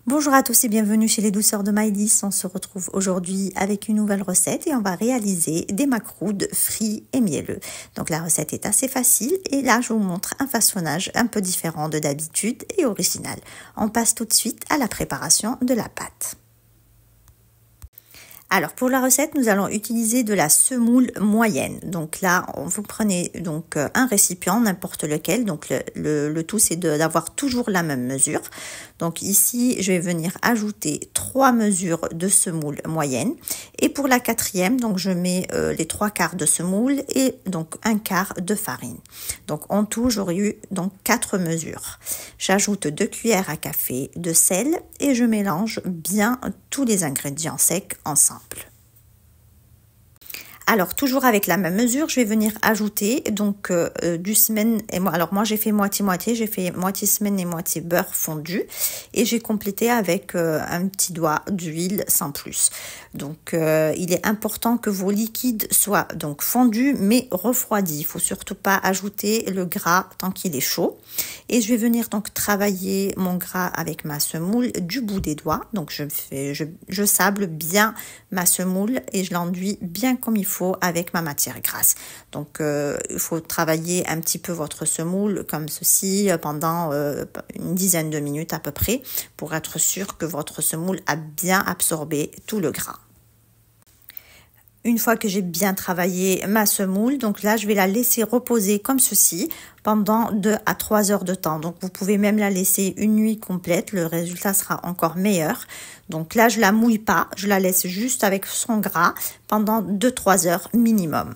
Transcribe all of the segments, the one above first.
Bonjour à tous et bienvenue chez les douceurs de Maïlis. On se retrouve aujourd'hui avec une nouvelle recette et on va réaliser des macroudes frits et mielleux. Donc la recette est assez facile et là je vous montre un façonnage un peu différent de d'habitude et original. On passe tout de suite à la préparation de la pâte. Alors pour la recette, nous allons utiliser de la semoule moyenne. Donc là, vous prenez donc un récipient, n'importe lequel. Donc le tout, c'est d'avoir toujours la même mesure. Donc ici, je vais venir ajouter 3 mesures de semoule moyenne. Et pour la quatrième, donc je mets les 3/4 de semoule et donc 1/4 de farine. Donc en tout, j'aurai eu donc 4 mesures. J'ajoute 2 cuillères à café de sel et je mélange bien tous les ingrédients secs ensemble. Alors toujours avec la même mesure, je vais venir ajouter donc du semaine et moi. Alors moi j'ai fait moitié-moitié, j'ai fait moitié semaine et moitié beurre fondu et j'ai complété avec un petit doigt d'huile sans plus. Donc il est important que vos liquides soient donc fondus mais refroidis. Il faut surtout pas ajouter le gras tant qu'il est chaud. Et je vais venir donc travailler mon gras avec ma semoule du bout des doigts. Donc je sable bien ma semoule et je l'enduis bien comme il faut avec ma matière grasse. Donc il faut travailler un petit peu votre semoule comme ceci pendant une dizaine de minutes à peu près pour être sûr que votre semoule a bien absorbé tout le gras. Une fois que j'ai bien travaillé ma semoule, donc là je vais la laisser reposer comme ceci pendant 2 à 3 heures de temps. Donc vous pouvez même la laisser une nuit complète, le résultat sera encore meilleur. Donc là je la mouille pas, je la laisse juste avec son gras pendant 2-3 heures minimum.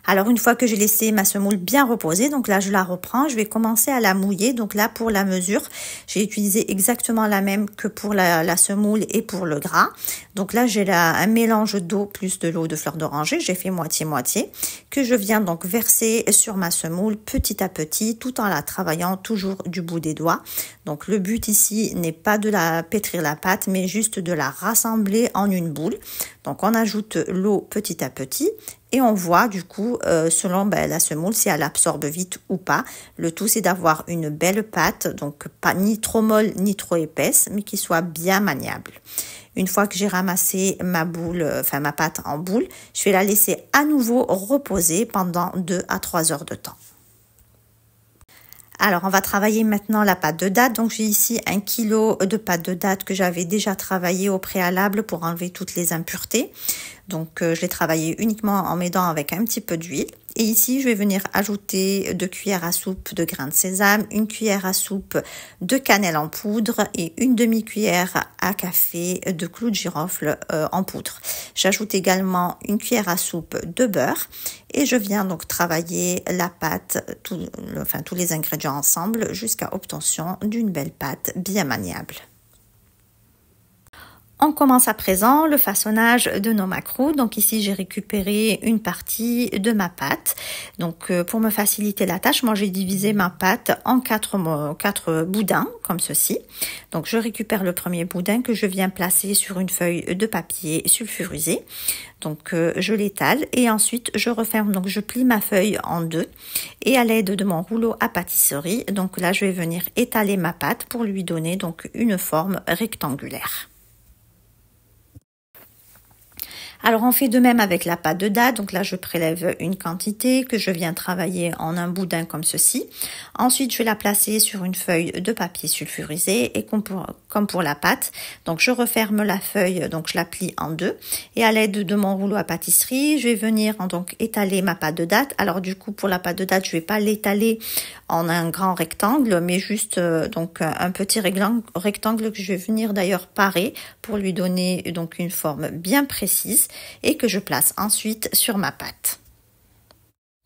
Alors une fois que j'ai laissé ma semoule bien reposer, donc là je la reprends, je vais commencer à la mouiller. Donc là pour la mesure, j'ai utilisé exactement la même que pour la semoule et pour le gras. Donc là j'ai un mélange d'eau plus de l'eau de fleur d'oranger, j'ai fait moitié-moitié, que je viens donc verser sur ma semoule petit à petit, tout en la travaillant toujours du bout des doigts. Donc le but ici n'est pas de la pétrir la pâte, mais juste de la rassembler en une boule. Donc on ajoute l'eau petit à petit. Et on voit du coup, selon la semoule, si elle absorbe vite ou pas. Le tout, c'est d'avoir une belle pâte, donc pas ni trop molle ni trop épaisse, mais qui soit bien maniable. Une fois que j'ai ramassé ma pâte en boule, je vais la laisser à nouveau reposer pendant 2 à 3 heures de temps. Alors, on va travailler maintenant la pâte de date. Donc, j'ai ici 1 kg de pâte de date que j'avais déjà travaillé au préalable pour enlever toutes les impuretés. Donc, je l'ai travaillé uniquement en m'aidant avec un petit peu d'huile. Et ici, je vais venir ajouter 2 cuillères à soupe de grains de sésame, 1 cuillère à soupe de cannelle en poudre et une demi-cuillère à café de clous de girofle en poudre. J'ajoute également 1 cuillère à soupe de beurre et je viens donc travailler la pâte, tous les ingrédients ensemble jusqu'à obtention d'une belle pâte bien maniable. On commence à présent le façonnage de nos macroudes. Donc ici j'ai récupéré une partie de ma pâte. Donc pour me faciliter la tâche, moi j'ai divisé ma pâte en 4 boudins comme ceci. Donc je récupère le premier boudin que je viens placer sur une feuille de papier sulfurisé. Donc je l'étale et ensuite je referme, donc je plie ma feuille en 2 et à l'aide de mon rouleau à pâtisserie, donc là je vais venir étaler ma pâte pour lui donner donc une forme rectangulaire. Alors on fait de même avec la pâte de date. Donc là je prélève une quantité que je viens travailler en un boudin comme ceci. Ensuite je vais la placer sur une feuille de papier sulfurisé et comme pour la pâte. Donc je referme la feuille, donc je la plie en 2 et à l'aide de mon rouleau à pâtisserie je vais venir donc étaler ma pâte de date. Alors du coup pour la pâte de date je vais pas l'étaler en un grand rectangle mais juste donc un petit rectangle que je vais venir d'ailleurs parer pour lui donner donc une forme bien précise et que je place ensuite sur ma pâte.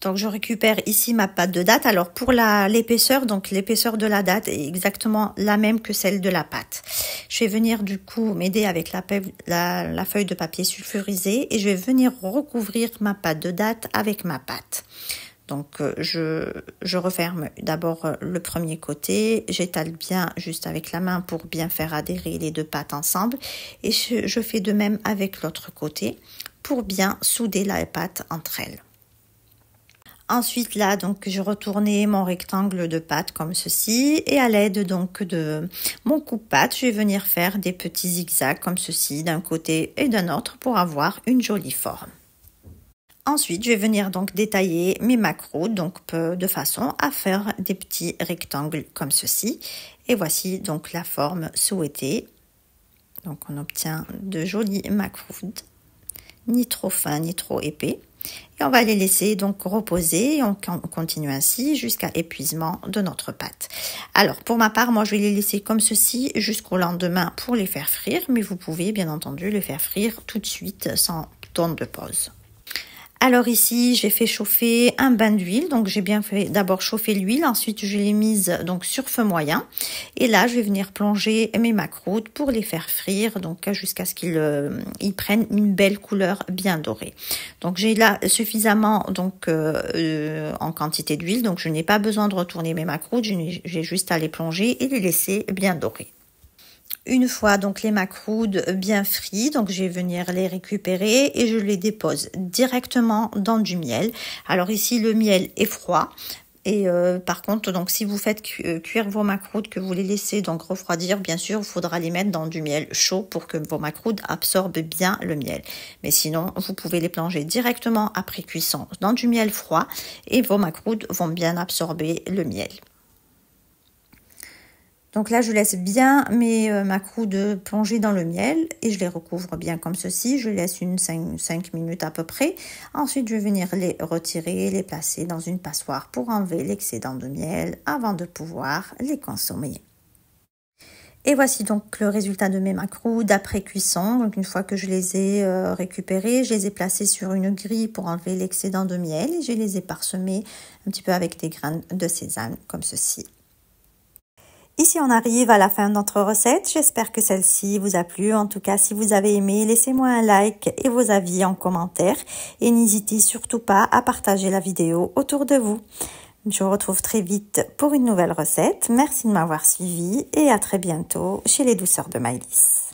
Donc je récupère ici ma pâte de date. Alors pour l'épaisseur, donc l'épaisseur de la date est exactement la même que celle de la pâte. Je vais venir du coup m'aider avec la feuille de papier sulfurisé et je vais venir recouvrir ma pâte de date avec ma pâte. Donc je referme d'abord le premier côté, j'étale bien juste avec la main pour bien faire adhérer les 2 pâtes ensemble et je fais de même avec l'autre côté pour bien souder la pâte entre elles. Ensuite là, donc je retournais mon rectangle de pâte comme ceci et à l'aide donc de mon coupe-pâte, je vais venir faire des petits zigzags comme ceci d'un côté et d'un autre pour avoir une jolie forme. Ensuite, je vais venir donc détailler mes macros donc de façon à faire des petits rectangles comme ceci. Et voici donc la forme souhaitée. Donc on obtient de jolis macros, ni trop fins ni trop épais. Et on va les laisser donc reposer et on continue ainsi jusqu'à épuisement de notre pâte. Alors pour ma part, moi je vais les laisser comme ceci jusqu'au lendemain pour les faire frire, mais vous pouvez bien entendu les faire frire tout de suite sans temps de pause. Alors ici, j'ai fait chauffer un bain d'huile. Donc j'ai bien fait d'abord chauffer l'huile, ensuite je l'ai mise donc sur feu moyen. Et là, je vais venir plonger mes macroutes pour les faire frire donc jusqu'à ce qu'ils prennent une belle couleur bien dorée. Donc j'ai là suffisamment donc en quantité d'huile, donc je n'ai pas besoin de retourner mes macroutes, j'ai juste à les plonger et les laisser bien dorés. Une fois donc les macroudes bien frits, donc je vais venir les récupérer et je les dépose directement dans du miel. Alors ici le miel est froid et par contre donc si vous faites cuire vos macroudes, que vous les laissez donc refroidir, bien sûr il faudra les mettre dans du miel chaud pour que vos macroudes absorbent bien le miel. Mais sinon vous pouvez les plonger directement après cuisson dans du miel froid et vos macroudes vont bien absorber le miel. Donc là, je laisse bien mes macroudes plonger dans le miel et je les recouvre bien comme ceci. Je laisse 5 minutes à peu près. Ensuite, je vais venir les retirer, les placer dans une passoire pour enlever l'excédent de miel avant de pouvoir les consommer. Et voici donc le résultat de mes macroudes après cuisson. Donc une fois que je les ai récupérés, je les ai placés sur une grille pour enlever l'excédent de miel et je les ai parsemés un petit peu avec des graines de sésame comme ceci. Ici, on arrive à la fin de notre recette. J'espère que celle-ci vous a plu. En tout cas, si vous avez aimé, laissez-moi un like et vos avis en commentaire. Et n'hésitez surtout pas à partager la vidéo autour de vous. Je vous retrouve très vite pour une nouvelle recette. Merci de m'avoir suivi et à très bientôt chez les Douceurs de Maëlys.